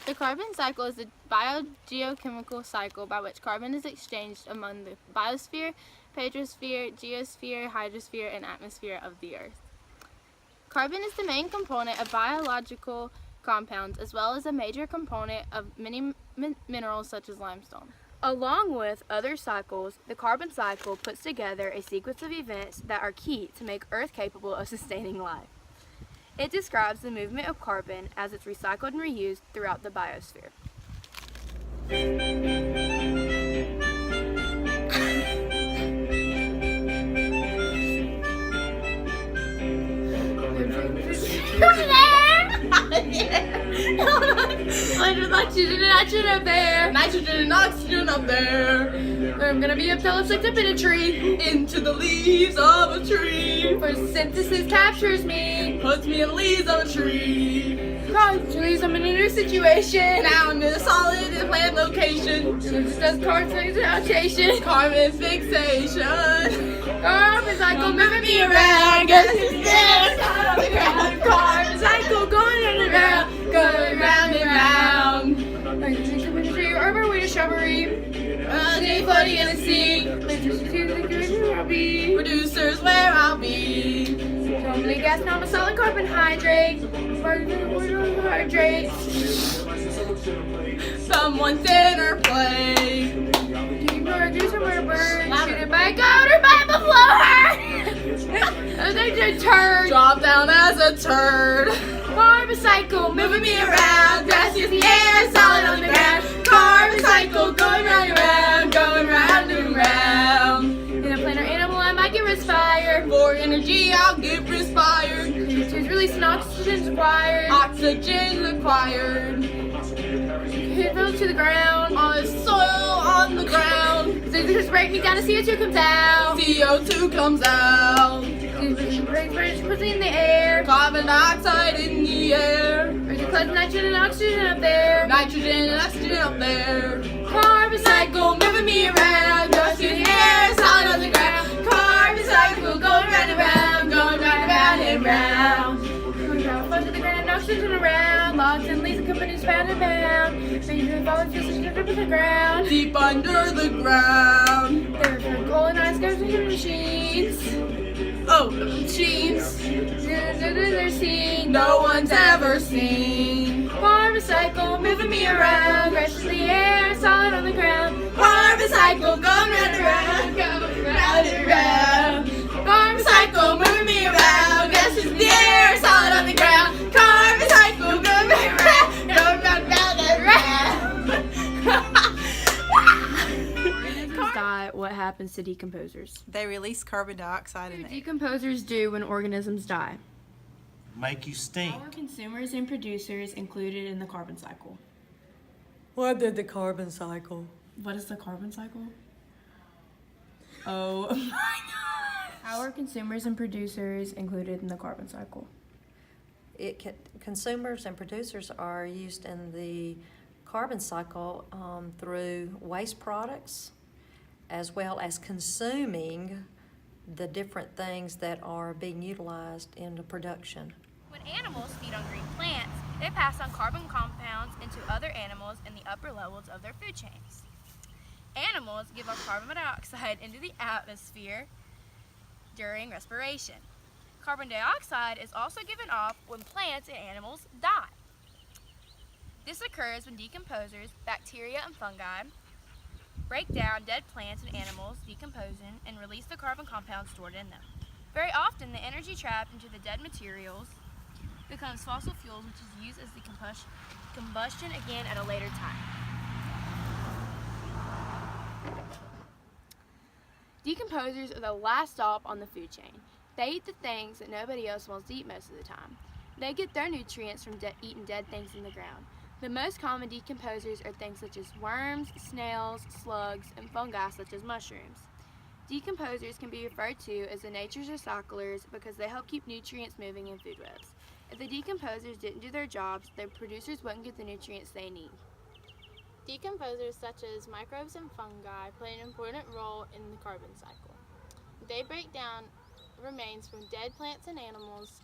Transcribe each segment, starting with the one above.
The carbon cycle is a biogeochemical cycle by which carbon is exchanged among the biosphere, petrosphere, geosphere, hydrosphere, and atmosphere of the Earth. Carbon is the main component of biological compounds as well as a major component of many minerals such as limestone. Along with other cycles, the carbon cycle puts together a sequence of events that are key to make Earth capable of sustaining life. It describes the movement of carbon as it's recycled and reused throughout the biosphere. Nitrogen up there. Nitrogen and oxygen up there. I'm gonna be a pill sucked up in a tree. Into the leaves of a tree. Photosynthesis captures me. Puts me in the leaves of a tree. Trees, I'm in a new situation. Now I'm in a solid and plant location. This does carbon fixation. Carbon fixation. Carbon cycle moving me around. Guess who's there? On the ground. Carbon cycle going around. Going round and round. Urban weed shrubbery. Day floating in the sea. Producers where I'll be. Normally gas, now I'm a solid carbohydrate. Carbohydrate. Someone's dinner plate. Do somewhere burn. Shoot it by a goat or by a blower. They just turn. Drop down as a turd. Carbon cycle Moving me around. Grass is the air, solid on the ground. Carbon cycle going round and round. Going round and round. In a plant or animal, I might get respired. For energy, I'll get respired. Trees releasing oxygen's required. Oxygen required. Hit those to the ground. On the soil, on the ground. Just break me down, and CO2 comes out. CO2 comes out. Puts in the air. Carbon dioxide in the air. There's nitrogen and oxygen up there. Nitrogen and oxygen up there. Carbon cycle Moving me around. Goes through the air, solid on the ground. Carbon cycle going round and round. Going round and round. Flows to the ground, oxygen around. Logs and leaves and companies found and bound. Major volunteers are to the ground. Deep under the ground. There's coal and ice goes into machines. Oh, the machines They're seen. no one's ever seen. Carbon cycle moving me around. Grass in the air, solid on the ground. Carbon cycle going round and round. Going round and round. Carbon cycle moving me around. Gas in the air, solid on the ground. Carbon cycle going round and round. Going round and round. Die, what happens to decomposers? They release carbon dioxide in What the do air. decomposers do when organisms die? Make you stink. How are consumers and producers included in the carbon cycle? What did the carbon cycle? What is the carbon cycle? Oh my god! How are consumers and producers included in the carbon cycle? Consumers and producers are used in the carbon cycle through waste products, as well as consuming the different things that are being utilized in the production. When animals feed on green plants, they pass on carbon compounds into other animals in the upper levels of their food chains. Animals give off carbon dioxide into the atmosphere during respiration. Carbon dioxide is also given off when plants and animals die. This occurs when decomposers, bacteria and fungi, break down dead plants and animals, decomposing, and release the carbon compounds stored in them. Very often, the energy trapped into the dead materials becomes fossil fuels, which is used as the combustion again at a later time. Decomposers are the last stop on the food chain. They eat the things that nobody else wants to eat most of the time. They get their nutrients from eating dead things in the ground. The most common decomposers are things such as worms, snails, slugs, and fungi such as mushrooms. Decomposers can be referred to as the nature's recyclers because they help keep nutrients moving in food webs. If the decomposers didn't do their jobs, the producers wouldn't get the nutrients they need. Decomposers such as microbes and fungi play an important role in the carbon cycle. They break down remains from dead plants and animals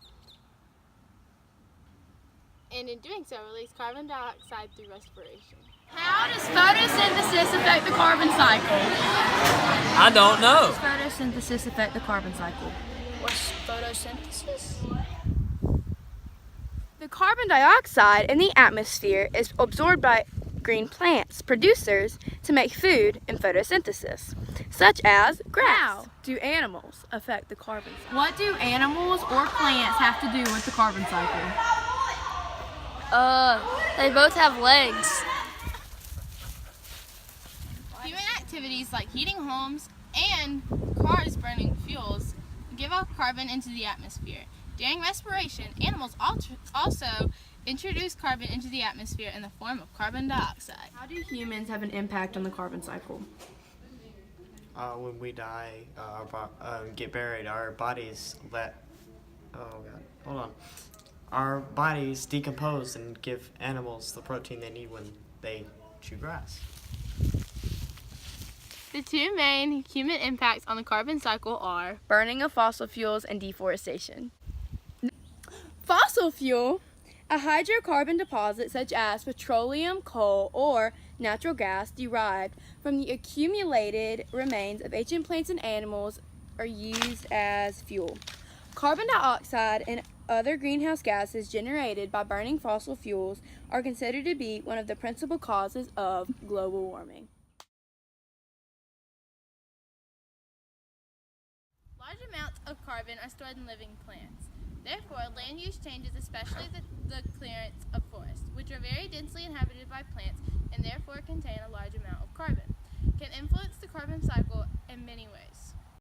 and in doing so release carbon dioxide through respiration. How does photosynthesis affect the carbon cycle? I don't know. How does photosynthesis affect the carbon cycle? What's photosynthesis? The carbon dioxide in the atmosphere is absorbed by green plants, producers, to make food in photosynthesis, such as grass. How do animals affect the carbon cycle? What do animals or plants have to do with the carbon cycle? They both have legs. Human activities like heating homes and cars burning fuels give off carbon into the atmosphere. During respiration, animals also introduce carbon into the atmosphere in the form of carbon dioxide. How do humans have an impact on the carbon cycle? When we die, get buried, our bodies our bodies decompose and give animals the protein they need when they chew grass. The two main human impacts on the carbon cycle are Burning of fossil fuels and deforestation. Fossil fuel, a hydrocarbon deposit such as petroleum, coal, or natural gas derived from the accumulated remains of ancient plants and animals, are used as fuel. Carbon dioxide and other greenhouse gases generated by burning fossil fuels are considered to be one of the principal causes of global warming. large amounts of carbon are stored in living plants. Therefore, land use changes, especially the clearance of forests, which are very densely inhabited by plants and therefore contain a large amount of carbon, can influence the carbon cycle in many ways.